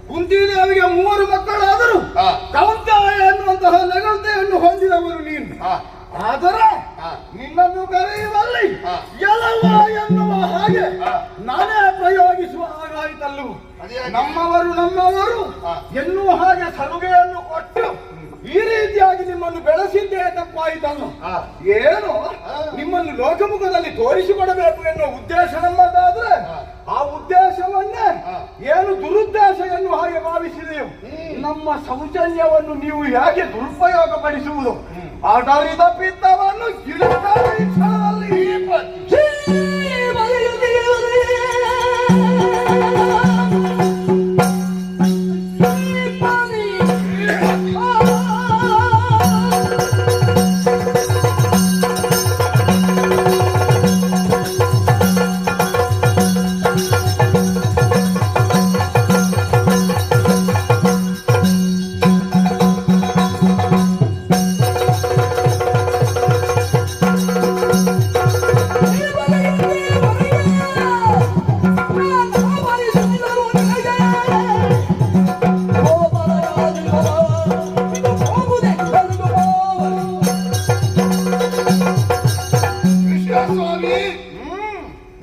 ಕುಂತಿದೇವಿಗೆ 3 ಮಕ್ಕಳಾದರೂ ಕೌಂತ್ಯ ಎನ್ನುವಂತಹ ನಗರತೆಯನ್ನು ಹೊಂದಿದವರು ನೀನು. ಆದರೆ ನಿನ್ನನ್ನು ಕರೆಯುವಲ್ಲಿ ಎಲ್ಲವ ಎನ್ನುವ ಹಾಗೆ ನಾನೇ ಪ್ರಯೋಗಿಸುವ ಹಾಗಾಯಿತಲ್ಲೂ. ನಮ್ಮವರು ಎನ್ನುವ ಹಾಗೆ ಸಲುಗೆಯನ್ನು ಕೊಟ್ಟು ಈ ರೀತಿಯಾಗಿ ನಿಮ್ಮನ್ನು ಬೆಳೆಸಿದ್ದೇ ತಪ್ಪಾಯಿತಲ್ಲ. ಏನು ನಿಮ್ಮನ್ನು ಲೋಕಮುಖದಲ್ಲಿ ತೋರಿಸಿಕೊಡಬೇಕು ಎನ್ನುವ ಉದ್ದೇಶ ನಮ್ಮದಾದ್ರೆ ಆ ಉದ್ದೇಶವನ್ನೇ ಏನು ದುರುದ್ದೇಶ ಎನ್ನುವ ಹಾಗೆ ಭಾವಿಸಿದೆವು. ನಮ್ಮ ಸೌಜನ್ಯವನ್ನು ನೀವು ಹೇಗೆ ದುರುಪಯೋಗ ಪಡಿಸುವುದು? ಆಡಳಿತ ಪಿತ್ತವನ್ನು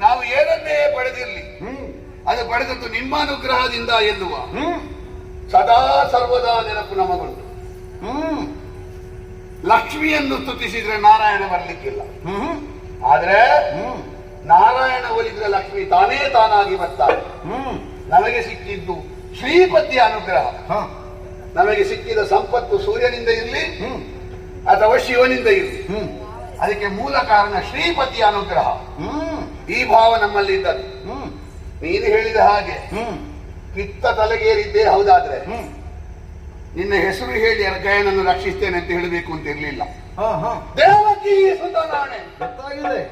ನಾವು ಏನನ್ನೇ ಪಡೆದಿರಲಿ ಅದು ಪಡೆದದ್ದು ನಿಮ್ಮ ಅನುಗ್ರಹದಿಂದ ಎನ್ನುವ ಸದಾ ಸರ್ವದಾ ನೆನಪು ನಮಗುಂಟು. ಲಕ್ಷ್ಮಿಯನ್ನು ಸ್ತುತಿಸಿದ್ರೆ ನಾರಾಯಣ ಬರಲಿಕ್ಕಿಲ್ಲ. ಆದ್ರೆ ನಾರಾಯಣ ಒಲಿದ್ರೆ ಲಕ್ಷ್ಮಿ ತಾನೇ ತಾನಾಗಿ ಬರ್ತಾರೆ. ನಮಗೆ ಸಿಕ್ಕಿದ್ದು ಶ್ರೀಪತಿಯ ಅನುಗ್ರಹ. ನಮಗೆ ಸಿಕ್ಕಿದ ಸಂಪತ್ತು ಸೂರ್ಯನಿಂದ ಇರಲಿ ಅಥವಾ ಶಿವನಿಂದ ಇರಲಿ, ಅದಕ್ಕೆ ಮೂಲ ಕಾರಣ ಶ್ರೀಪತಿಯ ಅನುಗ್ರಹ. ಈ ಭಾವ ನಮ್ಮಲ್ಲಿ ಇದ್ದದ್ದು. ನೀನು ಹೇಳಿದ ಹಾಗೆ ಪಿತ್ತ ತಲೆಗೇರಿದ್ದೇ ಹೌದಾದ್ರೆ ನಿನ್ನ ಹೆಸರು ಹೇಳಿ ಅರ್ಗಯನನ್ನು ರಕ್ಷಿಸ್ತೇನೆ ಅಂತ ಹೇಳಬೇಕು ಅಂತ ಇರಲಿಲ್ಲ. ದೇವಕಿ ಸುತ ನಾಣೆ ಗೊತ್ತಾಗಿದೆ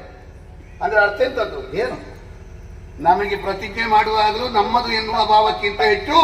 ಅಂದ್ರೆ ಅರ್ಥ ಎಂತದ್ದು? ಏನು? ನಮಗೆ ಪ್ರತಿಜ್ಞೆ ಮಾಡುವಾಗಲೂ ನಮ್ಮದು ಎನ್ನುವ ಭಾವಕ್ಕಿಂತ ಹೆಚ್ಚು